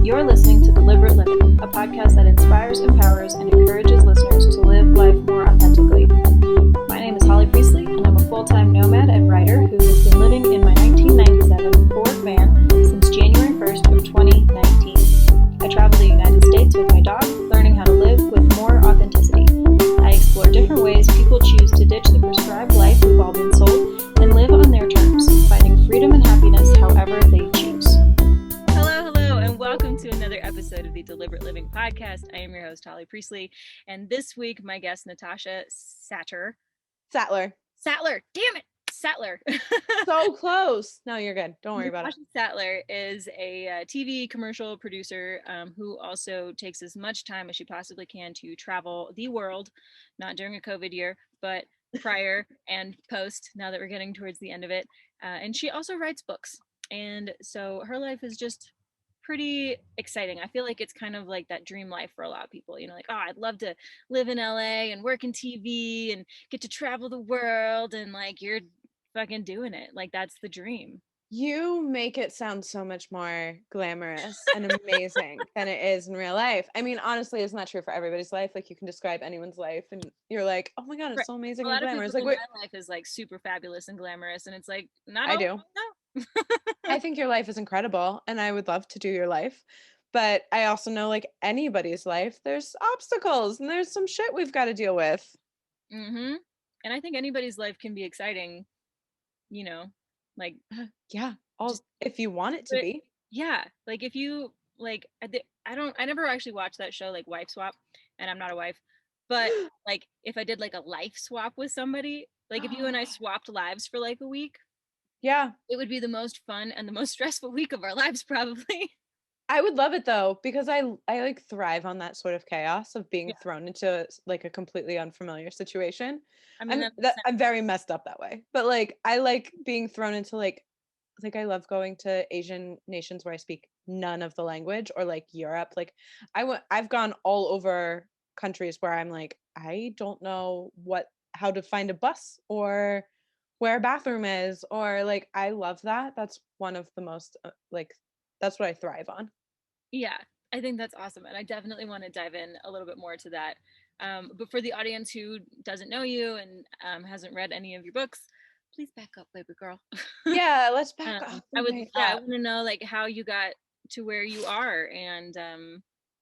You're listening to Deliberate Living, a podcast that inspires, empowers, and encourages listeners to live life more authentically. My name is Holly Priestley, and I'm a full-time nomad and writer who has been living in my 1997 Ford van since January 1st of 2019. I travel the United States with my dog, learning how to live with more authenticity. I explore different ways people choose to ditch the prescribed life we've all been sold and live on their terms, finding freedom and happiness however they choose. Hello, and welcome to another episode of the Deliberate Living Podcast. I am your host, Holly Priestley, and this week my guest, Natasha Sattler. Sattler. Damn it! Sattler. So close. No, you're good. Don't worry about it. Natasha Sattler is a TV commercial producer who also takes as much time as she possibly can to travel the world, not during a COVID year, but prior and post, now that we're getting towards the end of it. And she also writes books. And so her life is just pretty exciting. I feel like it's kind of like that dream life for a lot of people, you know, like, oh, I'd love to live in LA and work in TV and get to travel the world, and like you're fucking doing it. Like that's the dream. You make it sound so much more glamorous and amazing than it is in real life. I mean, honestly, it's not true for everybody's life. Like, you can describe anyone's life and you're like, oh my God, it's so amazing A and lot of glamorous. people Like, think wait, my life is like super fabulous and glamorous, and it's like not I all. do. No. I think your life is incredible and I would love to do your life. But I also know, like anybody's life, there's obstacles and there's some shit we've got to deal with. Mm-hmm. And I think anybody's life can be exciting, you know, like Yeah. just If you want it to be. yeah, like if you like I never actually watched that show like Wife Swap, and I'm not a wife, but like if I did like a life swap with somebody, like if you and I swapped lives for like a week, Yeah. it would be the most fun and the most stressful week of our lives probably. I would love it though, because I like thrive on that sort of chaos of being Yeah. thrown into like a completely unfamiliar situation. I mean I'm very messed up that way. But like I like being thrown into like I love going to Asian nations where I speak none of the language, or like Europe. Like I've gone all over countries where I'm like, I don't know how to find a bus or where a bathroom is, or like I love that. That's one of the most like that's what I thrive on. Yeah, I think that's awesome. And I definitely want to dive in a little bit more to that. But for the audience who doesn't know you and hasn't read any of your books, please back up, baby girl. Yeah, let's back up. I want to know like how you got to where you are, and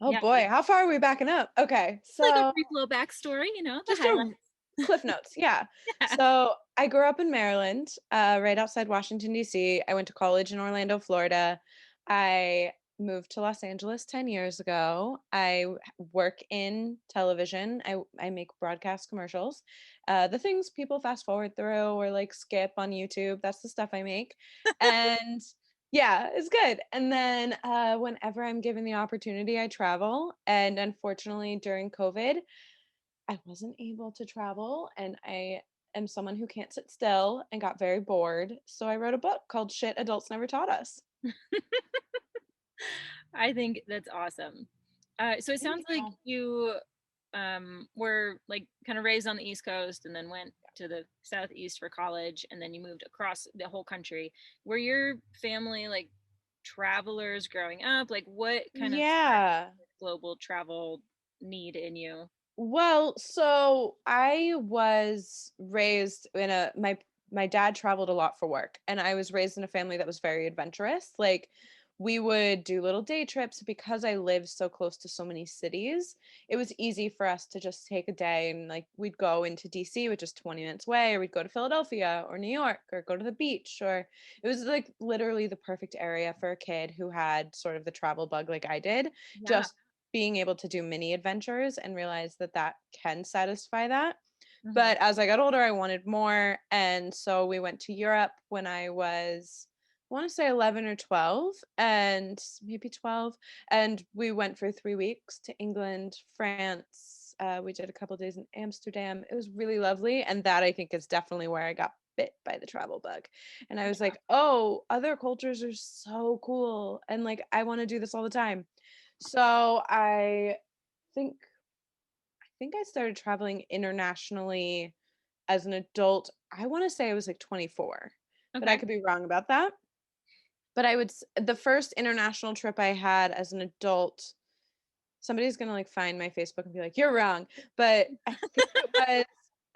Oh yeah, boy, how far are we backing up? Okay, like a so brief little backstory, you know, the just a highlights. cliff notes. Yeah. Yeah. So I grew up in Maryland, right outside Washington, D.C. I went to college in Orlando, Florida. I moved to Los Angeles 10 years ago. Work in television. I make broadcast commercials. The things people fast forward through or like skip on YouTube. That's the stuff I make. And yeah, it's good. And then whenever I'm given the opportunity, I travel. And unfortunately, during COVID, I wasn't able to travel, and I am someone who can't sit still and got very bored. So I wrote a book called Shit Adults Never Taught Us. I think that's awesome. So it Thank sounds like you. you were like kind of raised on the East Coast and then went to the Southeast for college, and then you moved across the whole country. Were your family like travelers growing up? Like what kind of sparked Yeah. this global travel need in you? Well, so I was raised in my dad traveled a lot for work, and I was raised in a family that was very adventurous. Like, we would do little day trips because I lived so close to so many cities. It was easy for us to just take a day and like we'd go into DC, which is 20 minutes away, or we'd go to Philadelphia or New York or go to the beach, or it was like literally the perfect area for a kid who had sort of the travel bug like I did. Yeah. Just being able to do mini adventures and realize that that can satisfy that. Hmm. But as I got older, I wanted more. And so we went to Europe when I was, I want to say 11 or 12, and maybe 12. And we went for 3 weeks to England, France. We did a couple days in Amsterdam. It was really lovely. And that I think is definitely where I got bit by the travel bug. And I was Yeah. like, oh, other cultures are so cool. And like, I want to do this all the time. So think I started traveling internationally as an adult. I want to say I was like 24, but I Okay. could be wrong about that. But the first international trip I had as an adult, somebody's gonna like find my Facebook and be like, "You're wrong." But I think it was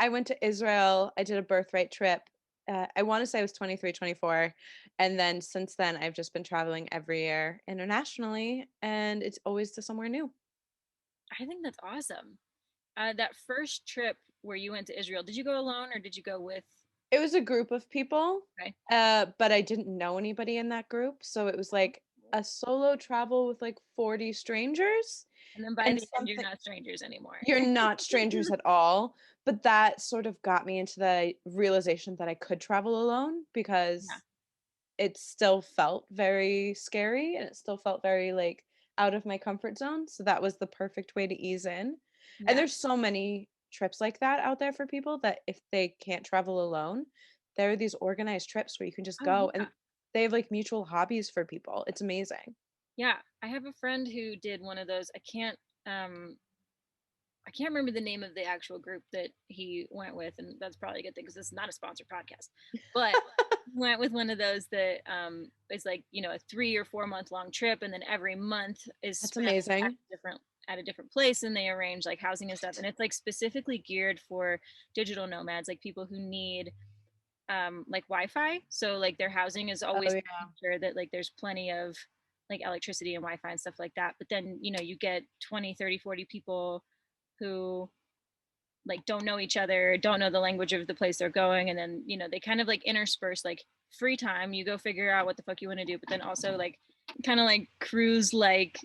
I went to Israel. I did a birthright trip. I want to say I was 23, 24. And then since then, I've just been traveling every year internationally, and it's always to somewhere new. I think that's awesome. That first trip where you went to Israel, did you go alone or did you go with? It was a group of people, Okay. but I didn't know anybody in that group, so it was like a solo travel with like 40 strangers And then by and the end, you're something. not strangers anymore. You're not strangers at all, but that sort of got me into the realization that I could travel alone Yeah. because it still felt very scary and it still felt very like out of my comfort zone. So that was the perfect way to ease in. And Yeah. there's so many trips like that out there for people that if they can't travel alone, there are these organized trips where you can just Oh go and yeah. they have like mutual hobbies for people. It's amazing. Yeah. I have a friend who did one of those. I can't remember the name of the actual group that he went with, and that's probably a good thing because this is not a sponsored podcast. But he went with one of those that is like, a 3 or 4 month long trip, and then every month is That's spent amazing. at a different place, and they arrange like housing and stuff, and it's like specifically geared for digital nomads, like people who need like Wi-Fi. So like their housing is Oh always yeah. making sure that like there's plenty of like electricity and Wi-Fi and stuff like that. But then, you get 20, 30, 40 people who like don't know each other, don't know the language of the place they're going, and then they kind of like intersperse like free time. You go figure out what the fuck you want to do, but then also like kind of like cruise like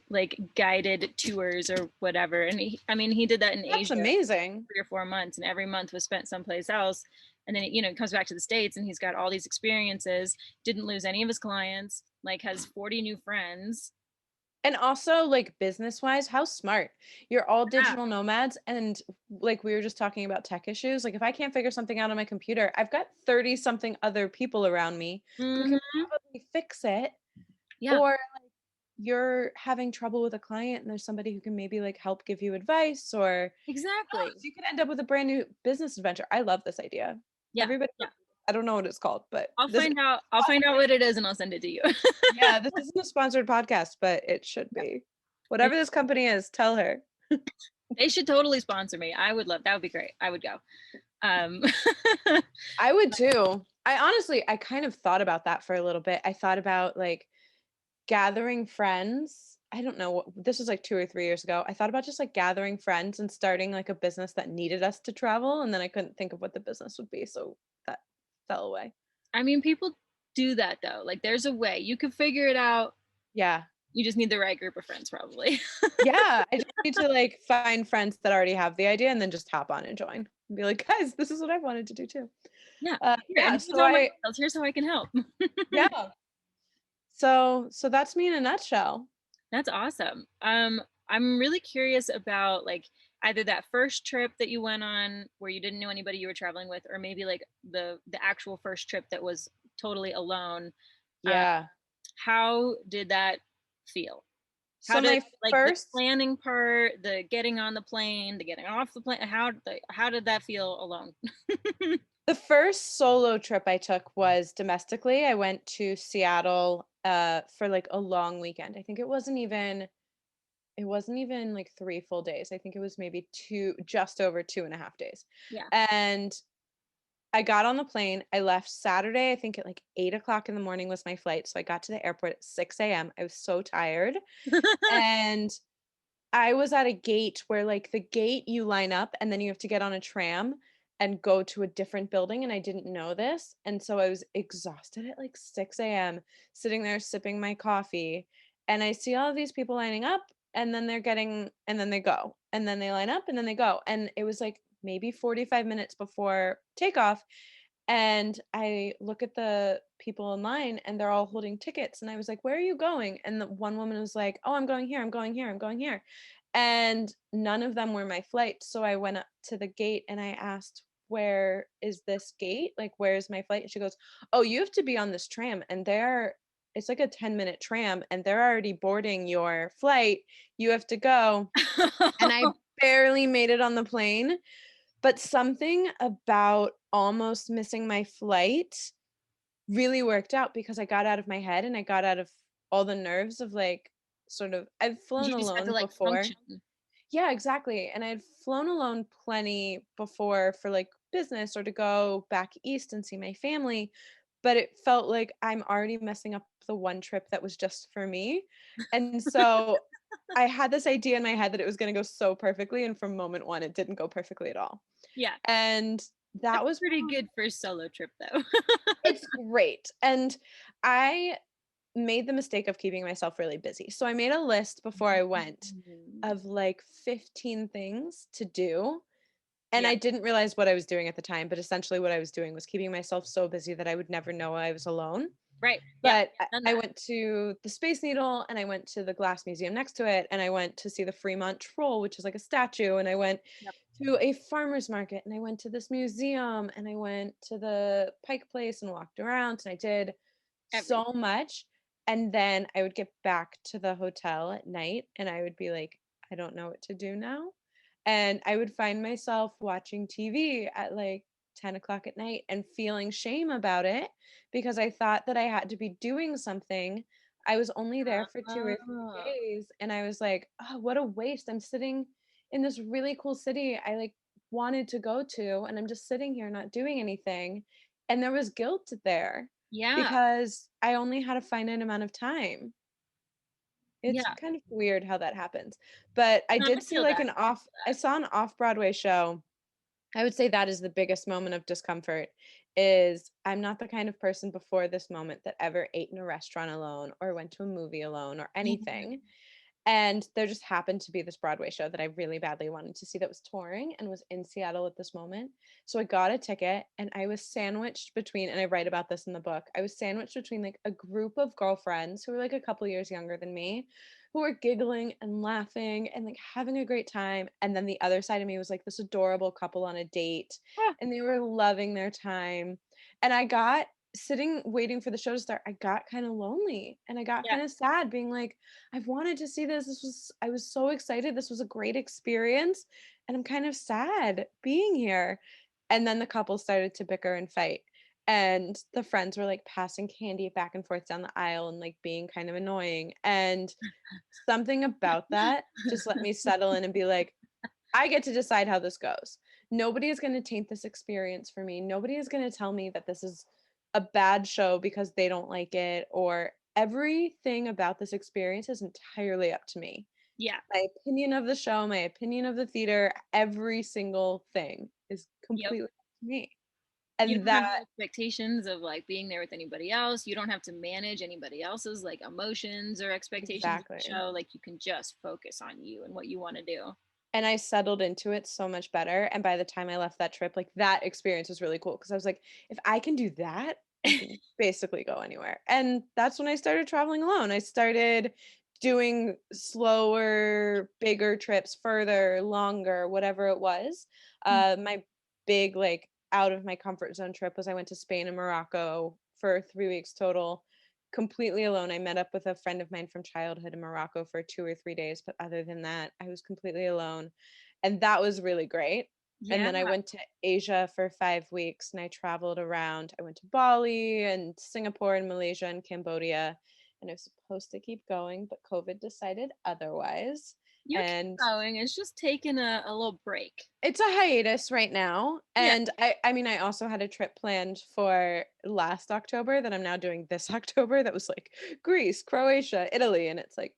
guided tours or whatever. And he did that in That's Asia amazing. 3 or 4 months, and every month was spent someplace else. And then it comes back to the States, and he's got all these experiences. Didn't lose any of his clients. Like has 40 new friends. And also, like business wise, how smart. You're all Yeah. digital nomads. And like we were just talking about tech issues. Like, if I can't figure something out on my computer, I've got 30 something other people around me who can Hmm. probably fix it. Yeah. Or like you're having trouble with a client and there's somebody who can maybe like help give you advice or who knows, Exactly. you could end up with a brand new business adventure. I love this idea. Yeah. Everybody, Yeah. I don't know what it's called, but I'll this, find out. I'll find out what it is, and I'll send it to you. yeah, this isn't a sponsored podcast, but it should Yeah. be. Whatever this company is, tell her. They should totally sponsor me. I would love that. Would be great. I would go. Um, I would too. I kind of thought about that for a little bit. I thought about like gathering friends. I don't know this was like 2 or 3 years ago. I thought about just like gathering friends and starting like a business that needed us to travel. And then I couldn't think of what the business would be. So that fell away. I mean, people do that though. Like, there's a way you can figure it out. Yeah. You just need the right group of friends, probably. Yeah. I just need to like find friends that already have the idea and then just hop on and join and be like, guys, this is what I wanted to do too. Yeah. Here, Yeah. and here's So all my details. Here's how I can help. yeah. So that's me in a nutshell. That's awesome. I'm really curious about like either that first trip that you went on where you didn't know anybody you were traveling with, or maybe like the actual first trip that was totally alone. Uh, Yeah. how did that feel? How So did my like the first planning part, the getting on the plane, the getting off the plane, how did that feel alone? The first solo trip I took was domestically. I went to Seattle for like a long weekend. I think it wasn't even like 3 full days. I think it was maybe just over 2.5 days. Yeah. And I got on the plane. I left Saturday, I think at like 8 o'clock in the morning was my flight. So I got to the airport at 6 a.m. I was so tired. And I was at a gate where like the gate you line up and then you have to get on a tram and go to a different building, and I didn't know this. And so I was exhausted at like 6 a.m. sitting there sipping my coffee, and I see all of these people lining up, and then and then they go. And then they line up and then they go. And it was like maybe 45 minutes before takeoff, and I look at the people in line and they're all holding tickets. And I was like, where are you going? And the one woman was like, oh, I'm going here. I'm going here. I'm going here. And none of them were my flight. So I went up to the gate and I asked, where is this gate? Like, where's my flight? And she goes, oh, you have to be on this tram. And it's like a 10-minute tram and they're already boarding your flight. You have to go. And I barely made it on the plane. But something about almost missing my flight really worked out because I got out of my head and I got out of all the nerves of like sort of I've flown You just had to alone like before. function. Yeah, exactly. And I'd flown alone plenty before for like business or to go back east and see my family, but it felt like I'm already messing up the one trip that was just for me. And so I had this idea in my head that it was going to go so perfectly. And from moment one, it didn't go perfectly at all. Yeah. And that That's was pretty good for a solo trip though. it's great. And I made the mistake of keeping myself really busy. So I made a list before I went Mm. of like 15 things to do. And Yeah. I didn't realize what I was doing at the time, but essentially what I was doing was keeping myself so busy that I would never know I was alone. Right. Yep. But I've done I that. went to the Space Needle and I went to the Glass Museum next to it and I went to see the Fremont Troll, which is like a statue, and I went Yep. to a farmer's market and I went to this museum and I went to the Pike Place and walked around and I did Everything. so much. And then I would get back to the hotel at night and I would be like, I don't know what to do now. And I would find myself watching TV at like 10 o'clock at night and feeling shame about it because I thought that I had to be doing something. I was only there for 2 or 3 Oh. days and I was like, oh, what a waste. I'm sitting in this really cool city I like wanted to go to and I'm just sitting here not doing anything. And there was guilt there Yeah. because I only had a finite amount of time. It's Yeah. kind of weird how that happens. But I No, I did see feel like that. an off I saw an off-Broadway show. I would say that is the biggest moment of discomfort is I'm not the kind of person before this moment that ever ate in a restaurant alone or went to a movie alone or anything. And there just happened to be this Broadway show that I really badly wanted to see that was touring and was in Seattle at this moment. So I got a ticket and I was sandwiched between, and I write about this in the book, I was sandwiched between like a group of girlfriends who were like a couple years younger than me, who were giggling and laughing and like having a great time. And then the other side of me was like this adorable couple on a date Ah, and they were loving their time. And I got sitting waiting for the show to start, I got kind of lonely and I got yeah. kind of sad being like, I've wanted to see this. I was so excited. This was a great experience. And I'm kind of sad being here. And then the couple started to bicker and fight. And the friends were like passing candy back and forth down the aisle and like being kind of annoying. And something about that just let me settle in and be like, I get to decide how this goes. Nobody is going to taint this experience for me. Nobody is going to tell me that this is a bad show because they don't like it, or everything about this experience is entirely up to me. Yeah. My opinion of the show, my opinion of the theater, every single thing is Yep. completely up to me. You And don't have that the expectations of like being there with anybody else. You don't have to manage anybody else's like emotions or expectations of the exactly. show. Like you can just focus on you and what you want to do. And I settled into it so much better. And by the time I left that trip, like that experience was really cool because I was like, if I can do that, I can basically go anywhere. And that's when I started traveling alone. I started doing slower, bigger trips, further, longer, whatever it was. Mm. My big, like, out of my comfort zone trip was I went to Spain and Morocco for 3 weeks total completely alone. I met up with a friend of mine from childhood in Morocco for 2 or 3 days, but other than that, I was completely alone, and that was really great. And Yeah. then I went to Asia for 5 weeks, and I traveled around. I went to Bali and Singapore and Malaysia and Cambodia, and I was supposed to keep going, but COVID decided otherwise, You keep and going. It's just taking a little break. it's a hiatus right now, Yeah. and I mean, I also had a trip planned for last October that I'm now doing this October that was, like, Greece, Croatia, Italy, and it's, like,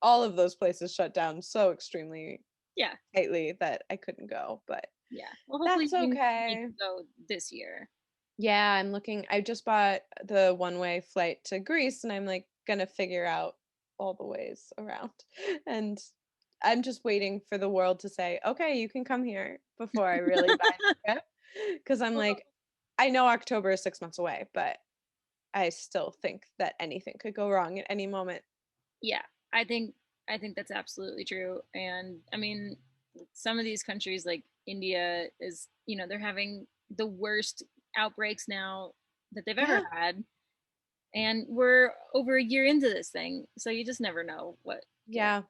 all of those places shut down so extremely Yeah. tightly that I couldn't go, but Yeah. Well, hopefully that's you make okay. it go this year. Yeah, I just bought the one-way flight to Greece, and I'm, like, gonna figure out all the ways around, and I'm just waiting for the world to say, "Okay, you can come here," before I really buy the trip, because 'cause I'm Well, like, I know October is 6 months away, but I still think that anything could go wrong at any moment. yeah, I think I think that's absolutely true. And I mean, some of these countries like India is, they're having the worst outbreaks now that they've ever Yeah, had. And we're over a year into this thing, so you just never know what can. yeah.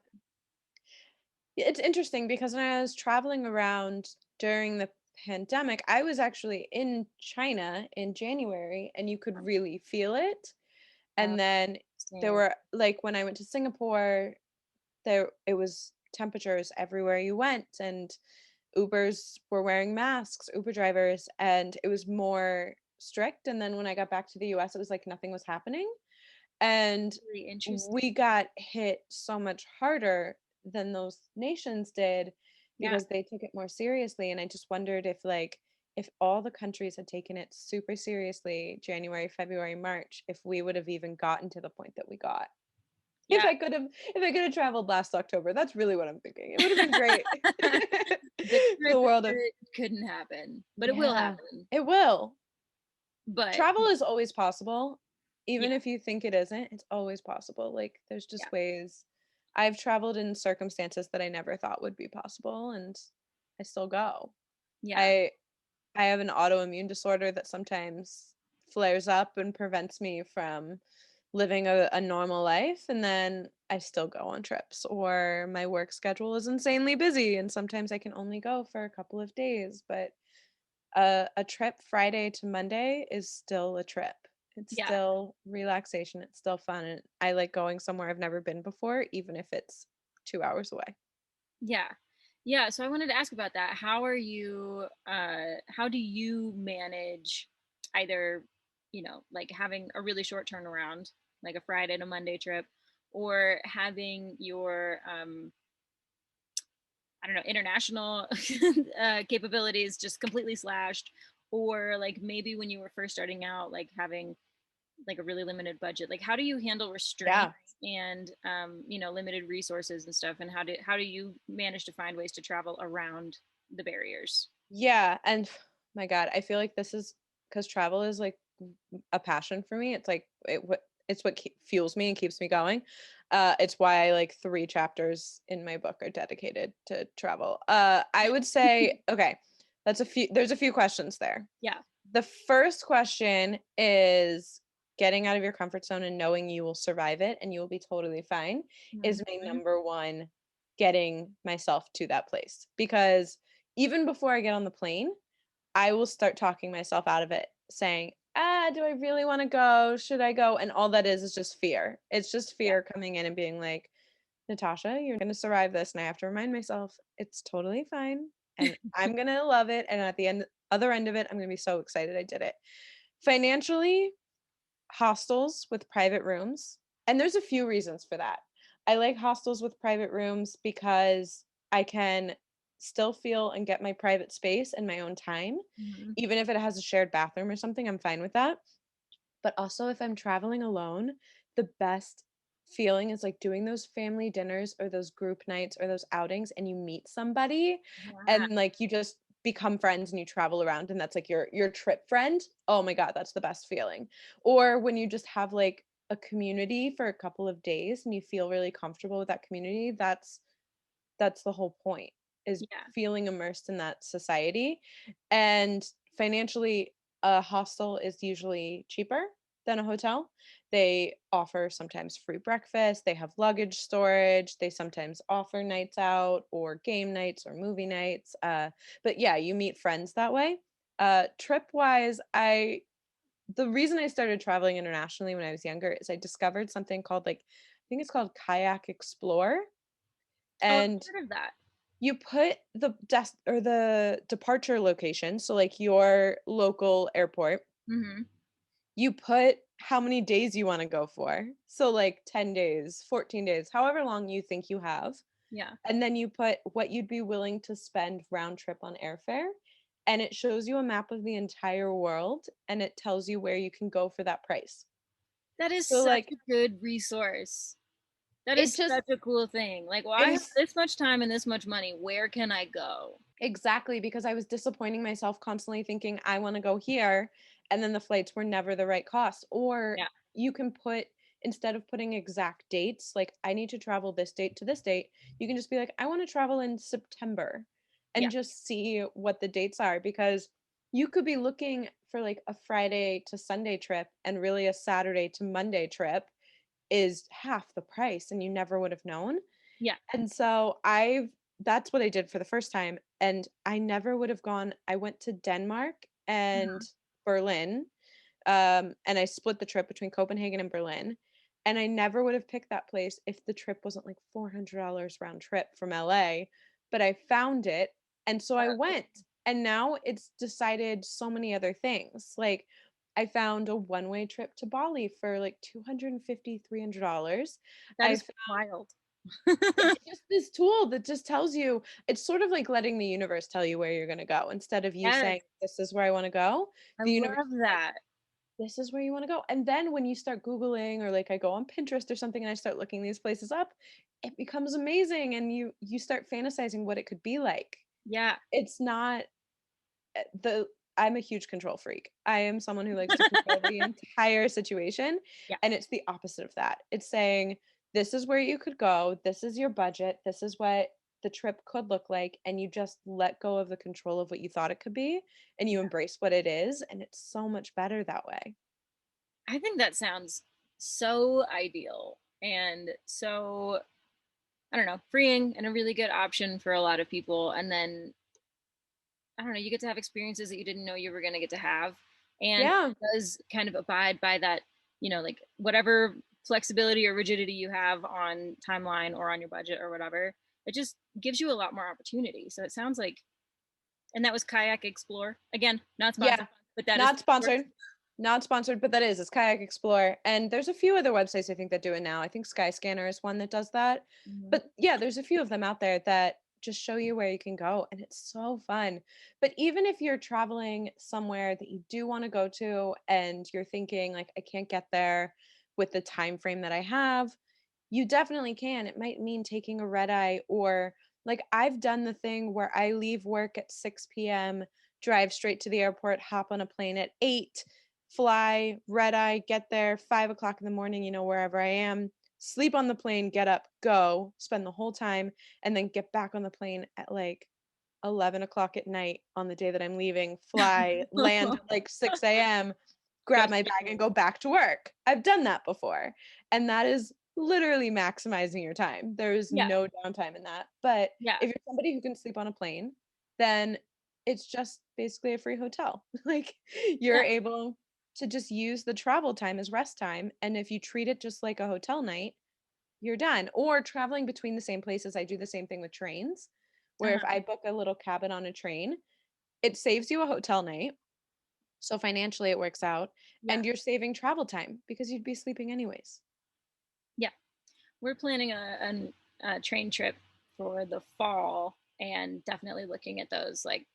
It's interesting because when I was traveling around during the pandemic, I was actually in China in January and you could really feel it. Uh, And then there Interesting. were like when I went to Singapore, it was temperatures everywhere you went, and Ubers were wearing masks, Uber drivers, and it was more strict. And then when I got back to the US, it was like nothing was happening. And Really interesting. we got hit so much harder than those nations did Yeah. because they took it more seriously. And I just wondered if all the countries had taken it super seriously January, February, March, if we would have even gotten to the point that we got. If Yeah. I could have if I could have traveled last October, that's really what I'm thinking. It would have been great. The The trip world of couldn't happen, but it will yeah, happen. it will. But Travel is always possible. yeah, Even if you think it isn't, it's always possible. Like there's yeah, just ways. I've traveled in circumstances that I never thought would be possible and I still go. yeah, I I have an autoimmune disorder that sometimes flares up and prevents me from living a normal life. And then I still go on trips, or my work schedule is insanely busy. And sometimes I can only go for a couple of days. But a trip Friday to Monday is still a trip. It's yeah, still relaxation. It's still fun. And I like going somewhere I've never been before, even if it's 2 hours away. yeah. Yeah, so I wanted to ask about that. How do you manage either, like having a really short turnaround, like a Friday to Monday trip, or having your I don't know, international capabilities just completely slashed, or like maybe when you were first starting out, like having like a really limited budget. Like, how do you handle restraints Yeah. and limited resources and stuff? And how do you manage to find ways to travel around the barriers? Yeah. And my God, I feel like this is because travel is like a passion for me. It's like it's what fuels me and keeps me going. It's why like 3 chapters in my book are dedicated to travel. I would say okay, that's a few. There's a few questions there. Yeah. The first question is getting out of your comfort zone and knowing you will survive it and you will be totally fine is my Mhm. number one, getting myself to that place. Because even before I get on the plane, I will start talking myself out of it, saying, do I really want to go? Should I go? And all that is just fear. It's just Yeah. fear coming in and being like, Natasha, you're going to survive this. And I have to remind myself, it's totally fine. And I'm going to love it. And at the other end of it, I'm going to be so excited I did it. Financially, hostels with private rooms. And there's a few reasons for that. I like hostels with private rooms because I can still feel and get my private space and my own time. Mhm. Even if it has a shared bathroom or something, I'm fine with that. But also, if I'm traveling alone, the best feeling is like doing those family dinners or those group nights or those outings and you meet somebody Yeah. and like you just become friends and you travel around and that's like your trip friend. Oh my God, that's the best feeling. Or when you just have like a community for a couple of days and you feel really comfortable with that community, that's the whole point, is Yeah. feeling immersed in that society. And financially, a hostel is usually cheaper than a hotel. They offer sometimes free breakfast, they have luggage storage, they sometimes offer nights out or game nights or movie nights. But yeah, you meet friends that way. Trip wise, the reason I started traveling internationally when I was younger is I discovered something called I think it's called Kayak Explore. Oh, I've And heard of that. you put the or the departure location, so like your local airport, Hmm. you put how many days you want to go for. So like 10 days, 14 days, however long you think you have. Yeah. And then you put what you'd be willing to spend round trip on airfare. And it shows you a map of the entire world and it tells you where you can go for that price. That is So such like a good resource. That it is just such a cool thing. Like, well, it I have was this much time and this much money. Where can I go? exactly, because I was disappointing myself constantly thinking I want to go here and then the flights were never the right cost. Or Yeah. you can put, instead of putting exact dates, like I need to travel this date to this date, you can just be like I want to travel in September Yeah. and just see what the dates are, because you could be looking for like a Friday to Sunday trip and really a Saturday to Monday trip is half the price and you never would have known. Yeah. And so that's what I did for the first time, and I never would have gone. I went to Denmark and Uh-huh. Berlin, and I split the trip between Copenhagen and Berlin, and I never would have picked that place if the trip wasn't like $400 round trip from LA, but I found it, and so I Uh, went, and now it's decided so many other things. Like I found a one-way trip to Bali for like 250, $300. that I is wild. It's just this tool that just tells you, it's sort of like letting the universe tell you where you're going to go instead of you Yes, saying, this is where I want to go. I The universe love is like, that. this is where you want to go. And then when you start Googling or like I go on Pinterest or something and I start looking these places up, it becomes amazing and you start fantasizing what it could be like. Yeah. It's not the I'm a huge control freak. I am someone who likes to control the entire situation, Yeah. and it's the opposite of that. It's saying, this is where you could go, this is your budget, this is what the trip could look like, and you just let go of the control of what you thought it could be, and you embrace what it is, and it's so much better that way. I think that sounds so ideal and so, I don't know, freeing and a really good option for a lot of people. And then, I don't know, you get to have experiences that you didn't know you were going to get to have. And Yeah. it does kind of abide by that, like whatever flexibility or rigidity you have on timeline or on your budget or whatever, it just gives you a lot more opportunity. So it sounds like, and that was Kayak Explore. Again, not Yeah. sponsored, but that is Not sponsored. Not sponsored, but that is. It's Kayak Explore. And there's a few other websites I think that do it now. I think Skyscanner is one that does that. Mhm. But yeah, there's a few of them out there that just show you where you can go. And it's so fun. But even if you're traveling somewhere that you do want to go to and you're thinking like, I can't get there with the time frame that I have, you definitely can. It might mean taking a red eye, or like I've done the thing where I leave work at 6 p.m., drive straight to the airport, hop on a plane at 8, fly, red eye, get there 5 o'clock in the morning, wherever I am, sleep on the plane, get up, go, spend the whole time, and then get back on the plane at like 11 o'clock at night on the day that I'm leaving, fly, land at like 6 a.m., Go grab my straight bag and go back to work. I've done that before. And that is literally maximizing your time. There is Yeah, no downtime in that. But yeah, if you're somebody who can sleep on a plane, then it's just basically a free hotel. Like you're yeah. able to just use the travel time as rest time. And if you treat it just like a hotel night, you're done. Or traveling between the same places, I do the same thing with trains, where if Uh-huh. I book a little cabin on a train, it saves you a hotel night. So financially, it works out. Yeah, And you're saving travel time because you'd be sleeping anyways. yeah. We're planning a train trip for the fall, and definitely looking at those. Like,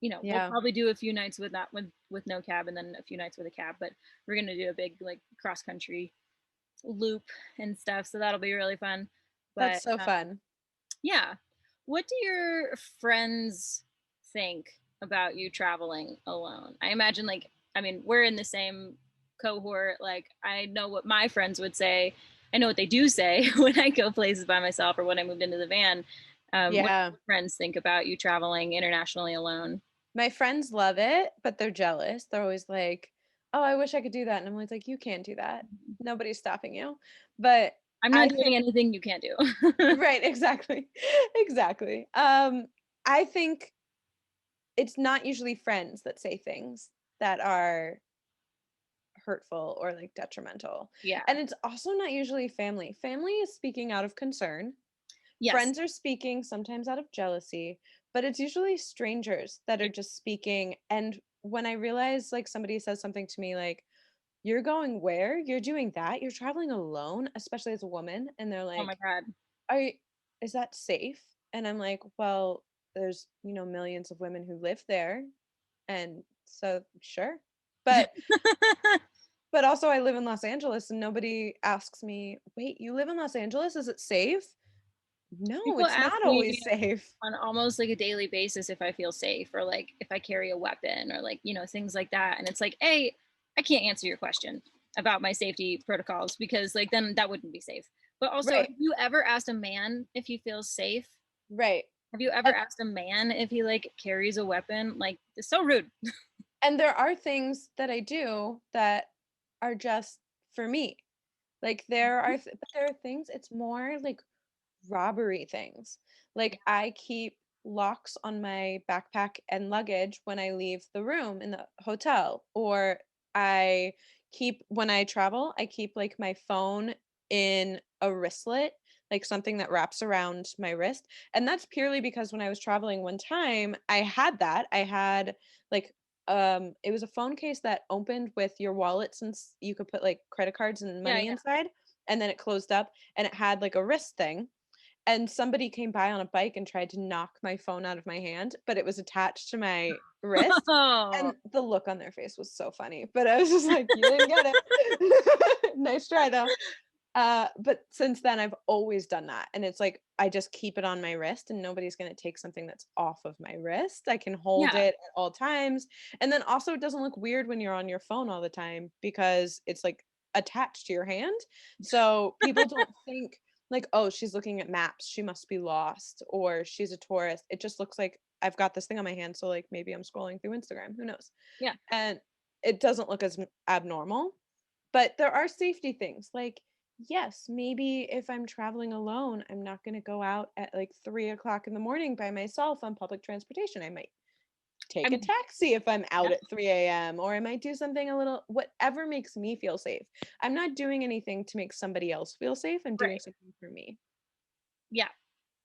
we'll Yeah. probably do a few nights with not with no cab, and then a few nights with a cab. But we're gonna do a big like cross country loop and stuff, so that'll be really fun. That's But so fun. yeah, what do your friends think about you traveling alone? I imagine, like, I mean, we're in the same cohort. Like, I know what my friends would say. I know what they do say when I go places by myself or when I moved into the van. What do Yeah. your friends think about you traveling internationally alone? My friends love it, but they're jealous. They're always like, "Oh, I wish I could do that." And I'm always like, "You can't do that. Nobody's stopping you." But I'm I not doing think anything you can't do. right, exactly. Exactly. I think it's not usually friends that say things that are hurtful or like detrimental. Yeah. And it's also not usually family. Family is speaking out of concern. Yes. Friends are speaking sometimes out of jealousy, but it's usually strangers that are Yeah. just speaking. And when I realize like somebody says something to me like, "You're going where? You're doing that? You're traveling alone," especially as a woman, and they're Oh my like, God. "Are you, is that safe?" And I'm like, "Well, there's, millions of women who live there, and so sure." But also I live in Los Angeles and nobody asks me, "Wait, you live in Los Angeles? Is it safe?" No, People it's ask not me always safe. on almost like a daily basis if I feel safe, or like if I carry a weapon, or like, things like that. And it's like, hey, I can't answer your question about my safety protocols, because like then that wouldn't be safe. But also, have Right. you ever asked a man if he feels safe? Right. Have you ever And asked a man if he like carries a weapon? Like, it's so rude. and there are things that I do that are just for me. Like but there are things, it's more like robbery things. Like I keep locks on my backpack and luggage when I leave the room in the hotel, or I keep when I travel, I keep like my phone in a wristlet, like something that wraps around my wrist. And that's purely because when I was traveling one time, I had that. I had like it was a phone case that opened with your wallet, since you could put like credit cards and Yeah, money yeah. inside, and then it closed up, and it had like a wrist thing, and somebody came by on a bike and tried to knock my phone out of my hand, but it was attached to my wrist. Oh, And the look on their face was so funny. But I was just like, you didn't get it. Nice try though. But since then I've always done that. And it's like I just keep it on my wrist and nobody's gonna take something that's off of my wrist. I can hold yeah. it at all times. And then also it doesn't look weird when you're on your phone all the time because it's like attached to your hand. So people don't think like, oh, she's looking at maps, she must be lost, or she's a tourist. It just looks like I've got this thing on my hand, so like maybe I'm scrolling through Instagram, who knows? Yeah. And it doesn't look as abnormal. But there are safety things. Like, yes, maybe if I'm traveling alone, I'm not going to go out at like 3 o'clock in the morning by myself on public transportation. I might I take a mean, taxi if I'm yeah, out at 3 a.m., or I might do something a little, whatever makes me feel safe. I'm not doing anything to make somebody else feel safe. I'm doing right. something for me. Yeah.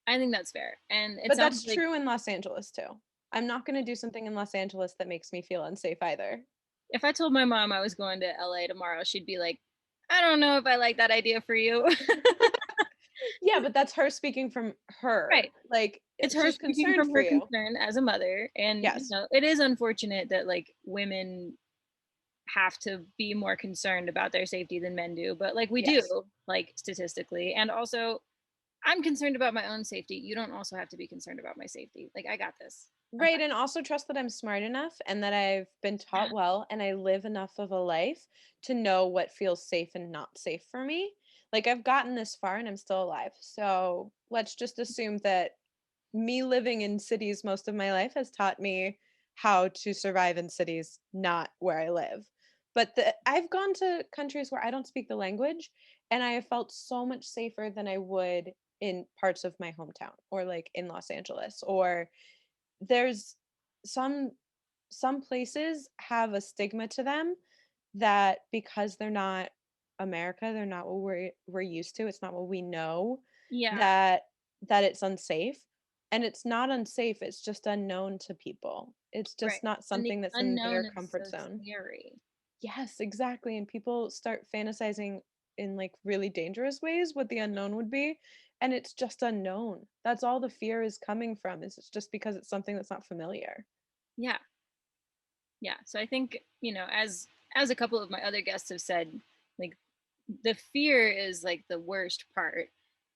I think that's fair. And it But sounds that's like true in Los Angeles too. I'm not going to do something in Los Angeles that makes me feel unsafe either. if I told my mom I was going to LA tomorrow, she'd be like, I don't know if I like that idea for you. Yeah, but that's her speaking from her. Right. Like, It's her she's speaking concerned from for her you. concern as a mother. And, Yes. it is unfortunate that like women have to be more concerned about their safety than men do, but like we do, Yes. like statistically. And also, I'm concerned about my own safety. You don't also have to be concerned about my safety. Like, I got this. I'm Right. And also trust that I'm smart enough and that I've been taught fine. well and I live enough of a life to know what feels safe and not safe for me. Like, I've gotten this far and I'm still alive. So let's just assume that me living in cities most of my life has taught me how to survive in cities not where I live. But I've gone to countries where I don't speak the language and I have felt so much safer than I would in parts of my hometown or like in Los Angeles. Or there's some some places have a stigma to them that because they're not America, they're not what we're used to, it's not what we know, Yeah. that it's unsafe. And it's not unsafe, it's just unknown to people. It's Right. just not And the something that's in their unknown is comfort so zone. scary. Yes, exactly. And people start fantasizing in like really dangerous ways what the unknown would be. And it's just unknown. That's all the fear is coming from, is it's just because it's something that's not familiar. Yeah. Yeah. So I think, as a couple of my other guests have said, like the fear is like the worst part.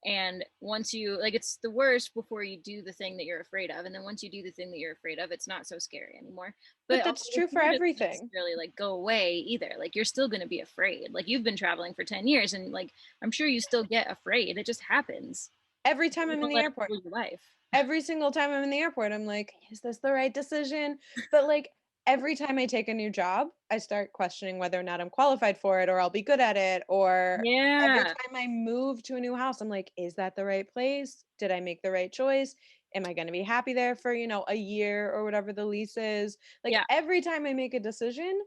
And once you like it's the worst before you do the thing that you're afraid of. And then once you do the thing that you're afraid of, it's not so scary anymore. But But also that's the true for fear doesn't everything. necessarily like go away either. Like you're still gonna be afraid. Like you've been traveling for 10 years and like I'm sure you still get afraid. It just happens. Every time You I'm in don't the let it airport, rule your life. every single time I'm in the airport, I'm like, is this the right decision? But like every time I take a new job, I start questioning whether or not I'm qualified for it or I'll be good at it. Or every Yeah. time I move to a new house, I'm like, is that the right place? Did I make the right choice? Am I going to be happy there for, a year or whatever the lease is? Like Yeah. every time I make a decision,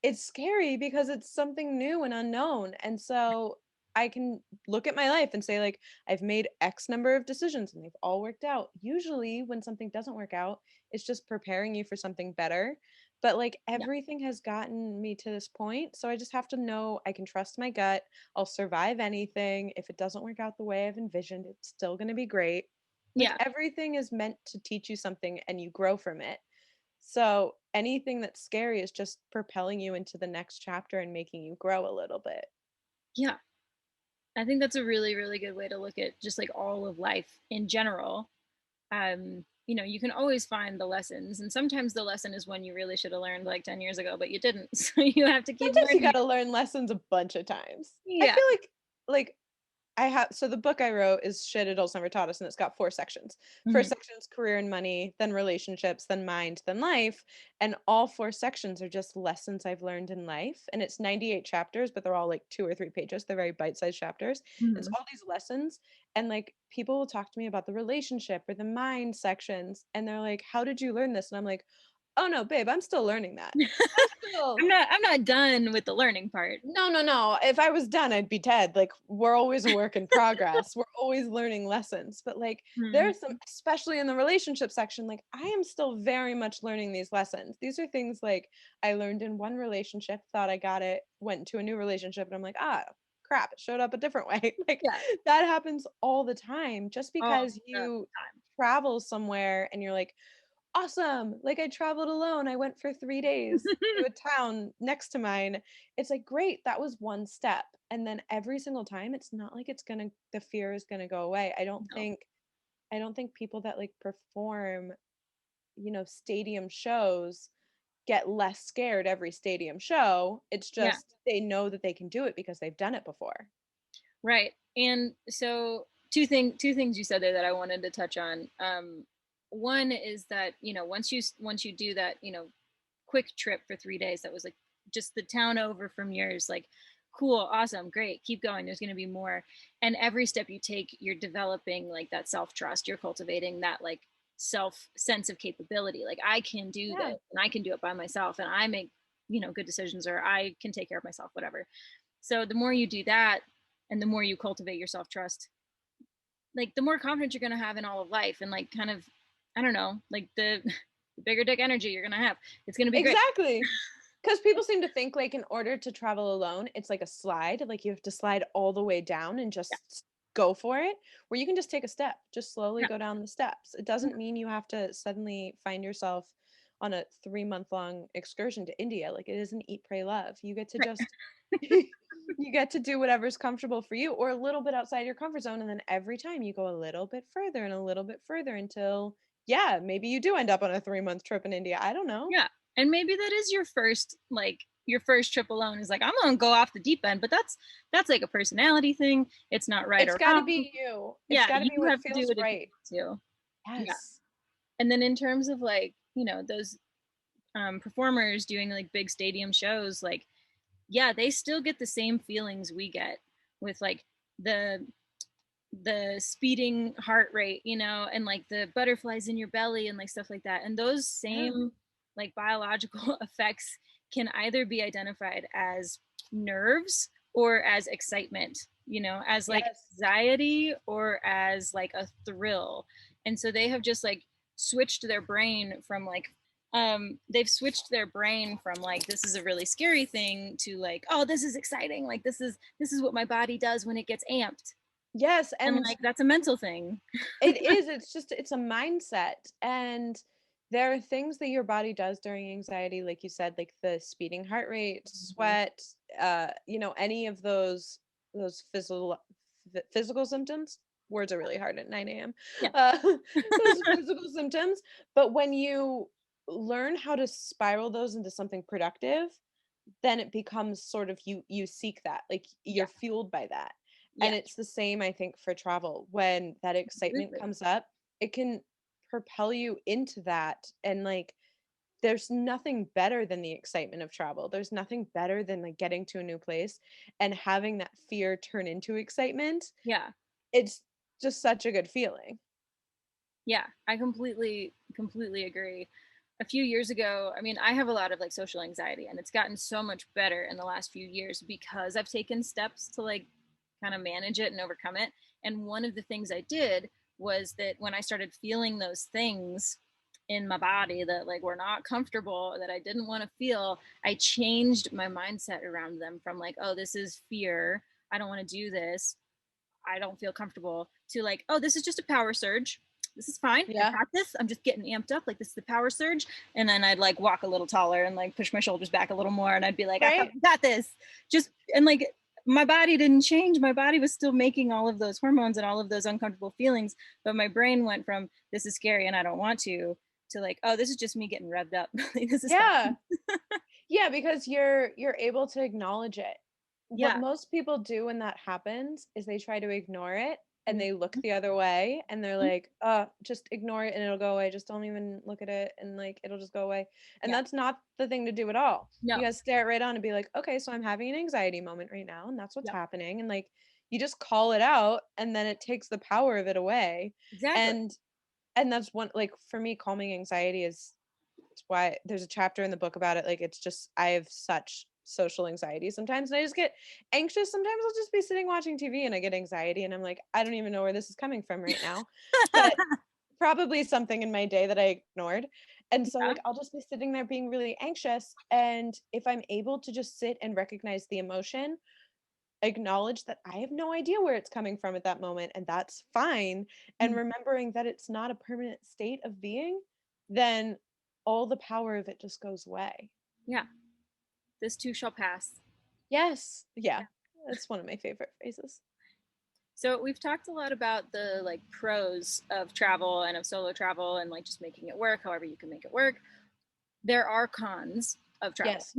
it's scary because it's something new and unknown. And so I can look at my life and say, like, I've made X number of decisions and they've all worked out. Usually, when something doesn't work out, it's just preparing you for something better. But like Yeah. everything has gotten me to this point. So I just have to know I can trust my gut. I'll survive anything. If it doesn't work out the way I've envisioned, it's still going to be great. Like Yeah. everything is meant to teach you something and you grow from it. So anything that's scary is just propelling you into the next chapter and making you grow a little bit. Yeah. I think that's a really, really good way to look at just like all of life in general. You can always find the lessons, and sometimes the lesson is one you really should have learned like 10 years ago, but you didn't. So you have to keep Sometimes you learning got it. to learn lessons a bunch of times. I Yeah. feel like so the book I wrote is Shit Adults Never Taught Us, and it's got 4 sections. First Mhm. section is career and money, then relationships, then mind, then life. And all 4 sections are just lessons I've learned in life. And it's 98 chapters, but they're all like 2 or 3 pages. They're very bite-sized chapters. It's Mhm. all these lessons. And like people will talk to me about the relationship or the mind sections, and they're like, "How did you learn this?" And I'm like, "Oh no, babe, I'm still learning that. I'm still I'm not done with the learning part. no, no, no. If I was done, I'd be dead. Like, we're always a work in progress. We're always learning lessons. But like, there are Mhm. some, especially in the relationship section, like, I am still very much learning these lessons. These are things like I learned in one relationship, thought I got it, went into a new relationship, and I'm like, ah, crap, it showed up a different way. Like, Yeah. that happens all the time. Just All because the you time. travel somewhere and you're like, awesome. Like I traveled alone. I went for 3 days to a town next to mine. It's like, great, that was one step. And then every single time, it's not like the fear is gonna go away. No. I don't think people that like perform, stadium shows get less scared every stadium show. It's Yeah. just they know that they can do it because they've done it before. Right. And so two things you said there that I wanted to touch on. One is that, once you do that, quick trip for 3 days, that was like just the town over from yours, like cool, awesome, great, keep going. There's gonna be more. And every step you take, you're developing like that self-trust. You're cultivating that like self sense of capability. Like I can do Yeah. this and I can do it by myself and I make, good decisions, or I can take care of myself, whatever. So the more you do that and the more you cultivate your self trust, like the more confidence you're going to have in all of life, and like kind of, I don't know, like the bigger dick energy you're going to have. It's going to be great. Exactly. Because people seem to think like in order to travel alone, it's like a slide. Like you have to slide all the way down and Yeah. just go for it, where you can just take a step, just slowly Yeah. go down the steps. It doesn't mean you have to suddenly find yourself on a 3-month long excursion to India. Like it isn't eat, pray, love. You get to Right. just you get to do whatever's comfortable for you or a little bit outside your comfort zone. And then every time you go a little bit further and a little bit further until, yeah, maybe you do end up on a 3-month trip in India. I don't know. Yeah. And maybe that is your first trip alone is like, I'm going to go off the deep end, but that's like a personality thing. It's not right It's or gotta wrong. be you. It's Yeah. gotta You be what have to do feels it if you right. want to. Yeah. Yes. And then in terms of like, those performers doing like big stadium shows, like, yeah, they still get the same feelings we get with like the speeding heart rate, and like the butterflies in your belly and like stuff like that. And those Yeah. same like biological effects can either be identified as nerves or as excitement, as like Yes. anxiety or as like a thrill. And so they have just like switched their brain from like they've switched their brain from like this is a really scary thing to like, oh, this is exciting, like this is what my body does when it gets amped. Yes, And and like that's a mental thing. it is, it's a mindset, and there are things that your body does during anxiety, like you said, like the speeding heart rate, Mhm. sweat, any of those physical symptoms. Words are really hard at 9 a.m. Yeah. Those physical symptoms. But when you learn how to spiral those into something productive, then it becomes sort of you seek that, like Yeah. you're fueled by that. And Yeah. it's the same, I think, for travel. When that excitement Absolutely. comes up, it can propel you into that. And like there's nothing better than the excitement of travel. There's nothing better than like getting to a new place and having that fear turn into excitement. Yeah. It's just such a good feeling. Yeah. I completely agree. A few years ago, I mean, I have a lot of like social anxiety, and it's gotten so much better in the last few years because I've taken steps to like kind of manage it and overcome it. And one of the things I did was that when I started feeling those things in my body that like were not comfortable, that I didn't want to feel, I changed my mindset around them from like, oh, this is fear, I don't want to do this, I don't feel comfortable, to like, oh, this is just a power surge. This is fine. I Yeah. got this. I'm just getting amped up. Like this is the power surge. And then I'd like walk a little taller and like push my shoulders back a little more. And I'd be like, I Right. fucking got this. Just, and like my body didn't change. My body was still making all of those hormones and all of those uncomfortable feelings. But my brain went from this is scary and I don't want to like, oh, this is just me getting revved up. Like, this is fine. Yeah. Yeah, because you're able to acknowledge it, what most people do when that happens is they try to ignore it and they look the other way and they're like, just ignore it and it'll go away. Just don't even look at it and like it'll just go away. And Yeah. that's not the thing to do at all. No. You gotta stare it right on and be like, okay, so I'm having an anxiety moment right now, and that's what's Yep. happening. And like you just call it out and then it takes the power of it away. Exactly. And that's one, like, for me, calming anxiety is, it's why there's a chapter in the book about it. Like, it's just, I have such social anxiety sometimes, and I just get anxious. Sometimes I'll just be sitting watching TV and I get anxiety, and I'm like, I don't even know where this is coming from right now, but probably something in my day that I ignored. And so, Yeah. like, I'll just be sitting there being really anxious. And if I'm able to just sit and recognize the emotion, acknowledge that I have no idea where it's coming from at that moment, and that's fine, and Mm. remembering that it's not a permanent state of being, then all the power of it just goes away. Yeah. This too shall pass. Yes. Yeah. That's one of my favorite phrases. So we've talked a lot about the like pros of travel and of solo travel and like just making it work, however you can make it work. There are cons of travel Yes.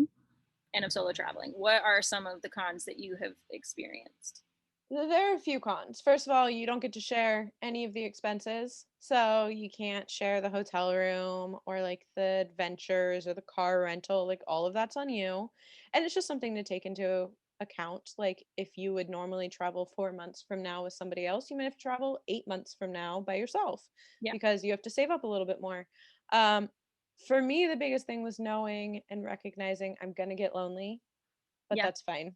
and of solo traveling. What are some of the cons that you have experienced? There are a few cons. First of all, you don't get to share any of the expenses. So you can't share the hotel room or like the adventures or the car rental. Like all of that's on you. And it's just something to take into account. Like if you would normally travel 4 months from now with somebody else, you might have to travel 8 months from now by yourself Yeah. because you have to save up a little bit more. Um, for me, the biggest thing was knowing and recognizing I'm going to get lonely, but Yeah. that's fine.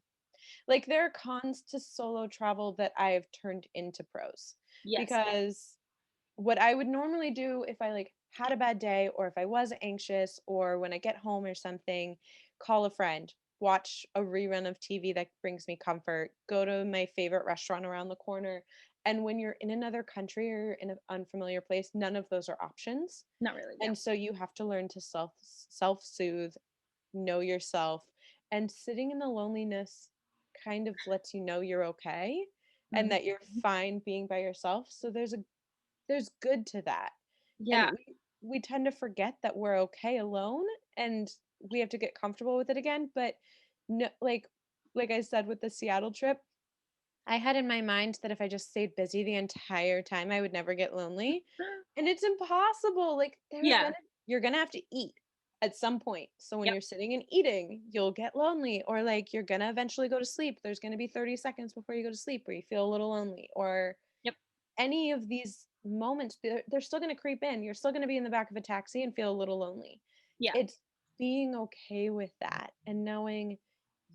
Like there are cons to solo travel that I've turned into pros. Yes. Because what I would normally do if I like had a bad day or if I was anxious or when I get home or something, call a friend, watch a rerun of TV that brings me comfort, go to my favorite restaurant around the corner. And when you're in another country or in an unfamiliar place, none of those are options. Not really. Yeah. And so you have to learn to self-soothe, know yourself, and sitting in the loneliness kind of lets you know you're okay and Mhm. that you're fine being by yourself. So there's good to that. And Yeah. we tend to forget that we're okay alone and we have to get comfortable with it again. But no, like I said with the Seattle trip, I had in my mind that if I just stayed busy the entire time, I would never get lonely. And it's impossible. Like Yeah. you're gonna have to eat at some point. So when Yep. you're sitting and eating, you'll get lonely. Or like you're gonna eventually go to sleep. There's gonna be 30 seconds before you go to sleep where you feel a little lonely. Or Yep. any of these moments, they're still gonna creep in. You're still gonna be in the back of a taxi and feel a little lonely. Yeah. It's being okay with that and knowing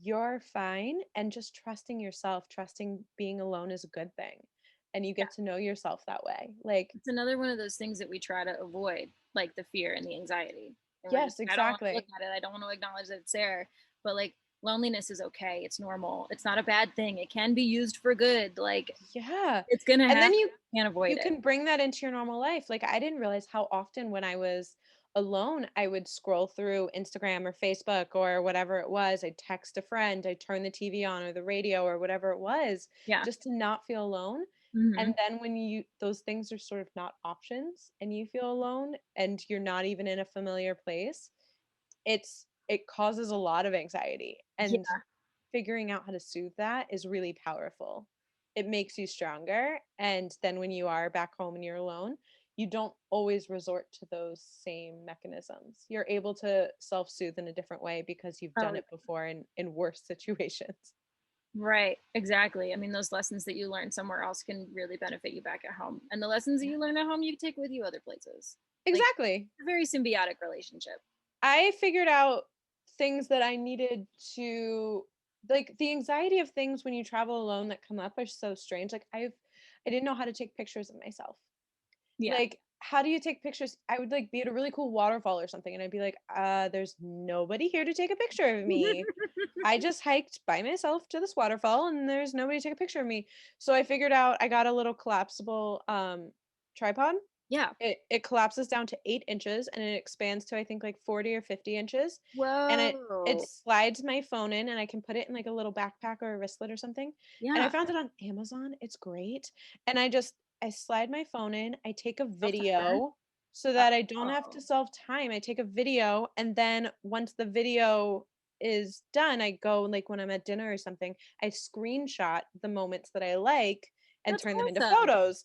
you're fine and just trusting yourself, trusting being alone is a good thing. And you Yeah. get to know yourself that way. Like, It's another one of those things that we try to avoid, like the fear and the anxiety. And we're just yes, like, I don't want to look exactly. at it. I don't want to acknowledge that it's there. But like loneliness is okay. It's normal. It's not a bad thing. It can be used for good. Like Yeah. it's gonna And then happen. you Can't avoid you it. can bring that into your normal life. Like I didn't realize how often when I was alone, I would scroll through Instagram or Facebook or whatever it was. I'd text a friend, I'd turn the TV on or the radio or whatever it was, Yeah. just to not feel alone. Mm-hmm. And then when those things are sort of not options and you feel alone and you're not even in a familiar place, it causes a lot of anxiety. And Yeah. figuring out how to soothe that is really powerful. It makes you stronger. And then when you are back home and you're alone, you don't always resort to those same mechanisms. You're able to self soothe in a different way because you've done Oh, it before in worse situations. right. Exactly. I mean, those lessons that you learn somewhere else can really benefit you back at home. And the lessons that Yeah. you learn at home, you take with you other places. Like Exactly. it's a very symbiotic relationship. I figured out things that I needed to, like, the anxiety of things when you travel alone that come up are so strange. Like I didn't know how to take pictures of myself. Yeah. Like, how do you take pictures? I would like be at a really cool waterfall or something and I'd be like, there's nobody here to take a picture of me. I just hiked by myself to this waterfall and there's nobody to take a picture of me. So I figured out I got a little collapsible tripod. Yeah. It collapses down to 8 inches and it expands to I think like 40 or 50 inches. And it Whoa. slides my phone in and I can put it in like a little backpack or a wristlet or something. And I Yeah. found it on Amazon. It's great. And I slide my phone in, I take a Self-timer. video so that I don't have to Oh. self time. I take a video and then once the video is done, I go, like, when I'm at dinner or something, I screenshot the moments that I like and That's turn them into awesome. photos.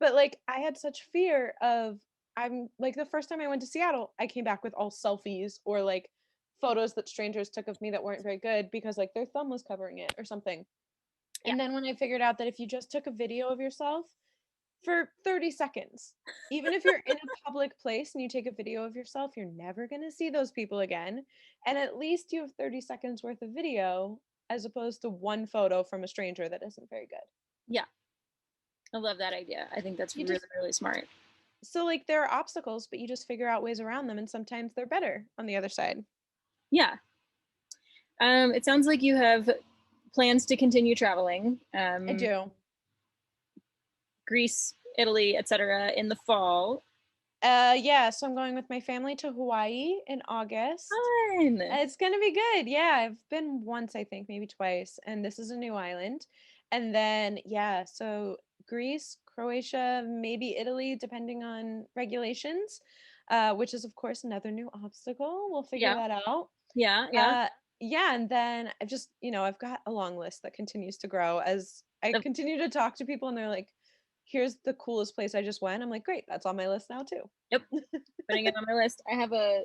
But, like, I had such fear of I'm like, the first time I went to Seattle, I came back with all selfies or, like, photos that strangers took of me that weren't very good because, like, their thumb was covering it or something. Yeah. And then when I figured out that if you just took a video of yourself for 30 seconds, even if you're in a public place and you take a video of yourself, you're never gonna see those people again, and at least you have 30 seconds worth of video as opposed to one photo from a stranger that isn't very good. Yeah. I love that idea. I think that's You really, just really smart. So, like, there are obstacles, but you just figure out ways around them, and sometimes they're better on the other side. Yeah. It sounds like you have plans to continue traveling. I do. Greece, Italy, etc. in the fall. Yeah, so I'm going with my family to Hawaii in August. Fun. It's gonna be good. Yeah, I've been once, I think, maybe twice, and this is a new island. And then, yeah, so Greece, Croatia, maybe Italy, depending on regulations, which is, of course, another new obstacle. We'll figure Yeah. that out. Yeah. Yeah. Uh, yeah, and then I've just, I've got a long list that continues to grow as I Of- continue to talk to people, and they're like, "Here's the coolest place I just went." I'm like, "Great, that's on my list now too." Yep. Putting it on my list. I have a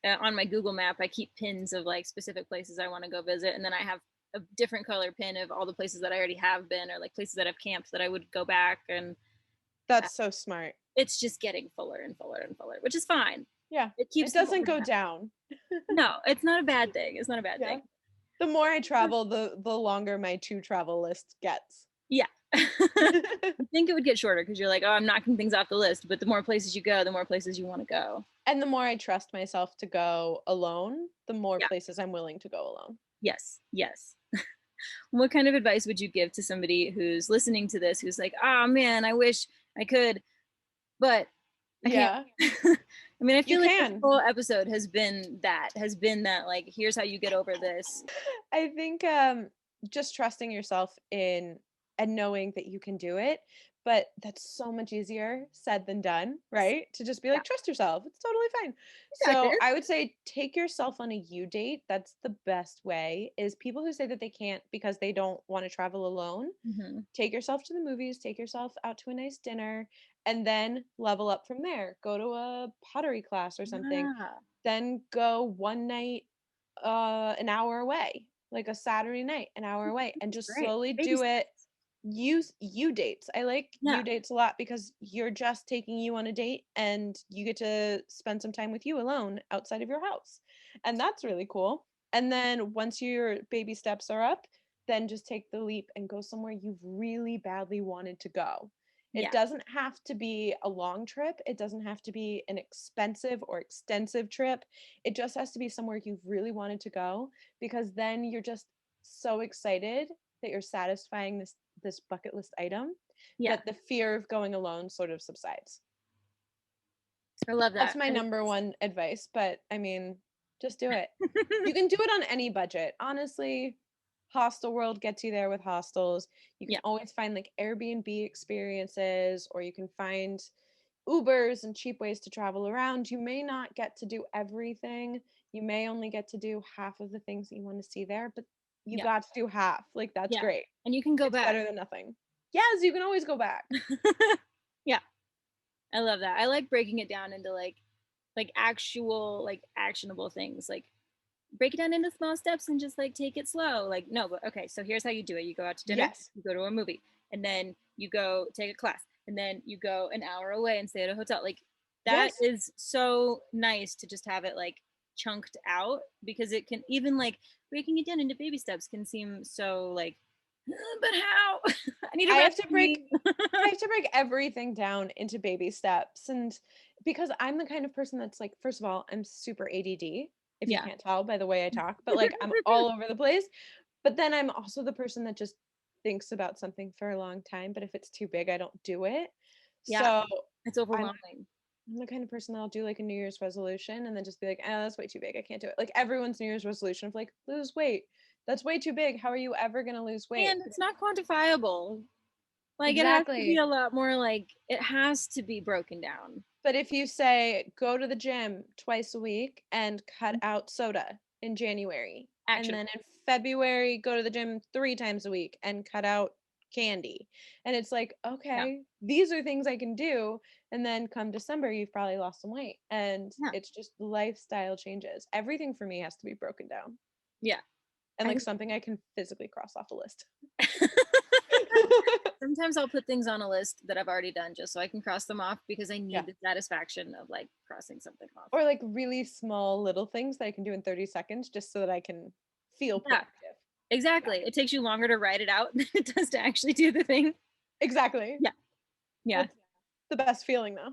on my Google map. I keep pins of like specific places I want to go visit, and then I have a different color pin of all the places that I already have been, or like places that I've camped that I would go back. And That's so smart. it's just getting fuller and fuller and fuller, which is fine. Yeah, It keeps it the doesn't go boredom down. No, it's not a bad thing. It's not a bad Yeah. thing. The more I travel, the longer my to travel list gets. Yeah. I think it would get shorter because you're like, oh, I'm knocking things off the list. But the more places you go, the more places you want to go. And the more I trust myself to go alone, the more Yeah. places I'm willing to go alone. Yes. Yes. What kind of advice would you give to somebody who's listening to this, who's like, oh man, I wish I could, but I can't. I mean, I feel You like can. this whole episode has been that like, here's how you get over this. I think just trusting yourself in and knowing that you can do it, but that's so much easier said than done, right? To just be Yeah. like, trust yourself. It's totally fine. got So this. I would say take yourself on a you date. That's the best way. Is people who say that they can't because they don't want to travel alone. Mm-hmm. Take yourself to the movies, take yourself out to a nice dinner, and then level up from there. Go to a pottery class or something. Ah, Then go one night an hour away, like a Saturday night, an hour away, and that's just great. slowly Baby do it. steps. Use you dates. I like Yeah. you dates a lot because you're just taking you on a date and you get to spend some time with you alone outside of your house. And that's really cool. And then once your baby steps are up, then just take the leap and go somewhere you've really badly wanted to go. It Yeah. doesn't have to be a long trip. It doesn't have to be an expensive or extensive trip. It just has to be somewhere you've really wanted to go because then you're just so excited that you're satisfying this bucket list item Yeah. that the fear of going alone sort of subsides. I love that. That's my number one advice, but I mean, just do it. You can do it on any budget. Honestly, Hostel World gets you there with hostels. You can Yeah. always find like Airbnb experiences, or you can find Ubers and cheap ways to travel around. You may not get to do everything. You may only get to do half of the things that you want to see there, but you Yeah. got to do half. Like, that's Yeah. great. And you can go It's back. better than nothing. Yes, you can always go back. Yeah. I love that. I like breaking it down into like actual like actionable things. Like break it down into small steps and just like take it slow. Like, no, but okay, so here's how you do it. You go out to dinner, Yes. you go to a movie, and then you go take a class, and then you go an hour away and stay at a hotel. Like that Yes. is so nice to just have it like chunked out, because it can, even like breaking it down into baby steps can seem so like, but how? I need a I have to recipe." I have to break everything down into baby steps. And because I'm the kind of person that's like, first of all, I'm super ADD, if you Yeah. can't tell by the way I talk, but like I'm all over the place. But then I'm also the person that just thinks about something for a long time. But if it's too big, I don't do it. Yeah. So It's I'm, overwhelming. I'm the kind of person that'll do like a New Year's resolution and then just be like, oh, that's way too big. I can't do it. Like everyone's New Year's resolution of like, lose weight. That's way too big. How are you ever going to lose weight? And it's not quantifiable. Like it has to be a lot more like, it has to be broken down. But if you say go to the gym twice a week and cut out soda in January. Actionable. And then in February, go to the gym 3 times a week and cut out candy. And it's like, okay, these are things I can do. And then come December, you've probably lost some weight. And it's just lifestyle changes. Everything for me has to be broken down. Yeah. And like something I can physically cross off a list. Sometimes I'll put things on a list that I've already done just so I can cross them off because I need the satisfaction of like crossing something off. Or like really small little things that I can do in 30 seconds just so that I can feel productive. Exactly. It takes you longer to write it out than it does to actually do the thing. Exactly. Yeah. That's the best feeling though.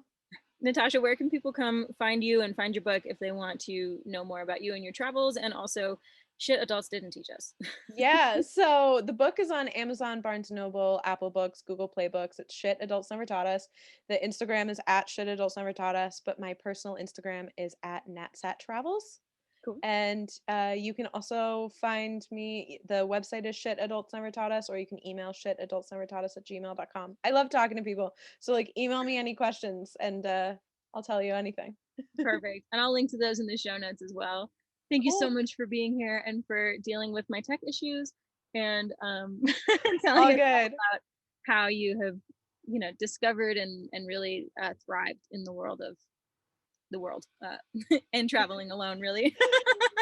Natasha, where can people come find you and find your book if they want to know more about you and your travels and also shit adults didn't teach us? Yeah, so the book is on Amazon, Barnes & Noble, Apple Books, Google Play Books. It's Shit Adults Never Taught Us. The Instagram is at Shit Adults Never Taught Us, but my personal Instagram is at NatSatTravels. Cool. And you can also find me. The website is Shit Adults Never Taught Us, or you can email shitadultsnevertaughtus@gmail.com. I love talking to people. So like email me any questions and I'll tell you anything. Perfect. And I'll link to those in the show notes as well. Thank you so much for being here and for dealing with my tech issues and telling us about how you have, discovered and really thrived in the world and traveling alone, really.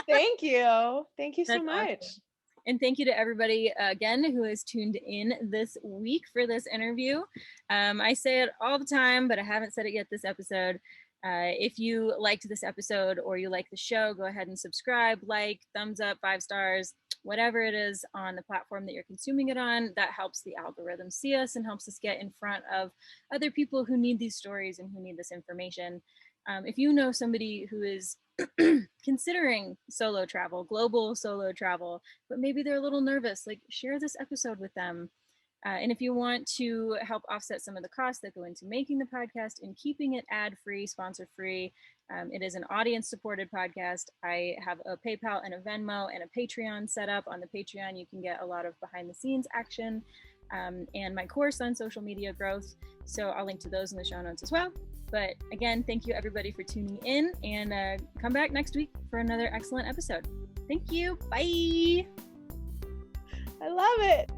Thank you. Thank you so much. Awesome. And thank you to everybody again who has tuned in this week for this interview. I say it all the time, but I haven't said it yet this episode. If you liked this episode or you like the show, go ahead and subscribe, like, thumbs up, 5 stars, whatever it is on the platform that you're consuming it on. That helps the algorithm see us and helps us get in front of other people who need these stories and who need this information. If you know somebody who is considering solo travel, global solo travel, but maybe they're a little nervous, like share this episode with them. And if you want to help offset some of the costs that go into making the podcast and keeping it ad-free, sponsor-free, it is an audience-supported podcast. I have a PayPal and a Venmo and a Patreon set up. On the Patreon, you can get a lot of behind-the-scenes action and my course on social media growth. So I'll link to those in the show notes as well. But again, thank you everybody for tuning in and come back next week for another excellent episode. Thank you. Bye. I love it.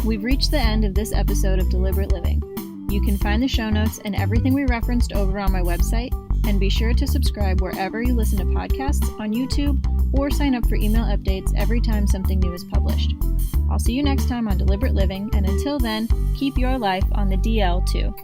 We've reached the end of this episode of Deliberate Living. You can find the show notes and everything we referenced over on my website, and be sure to subscribe wherever you listen to podcasts on YouTube or sign up for email updates every time something new is published. I'll see you next time on Deliberate Living, and until then, keep your life on the DL too.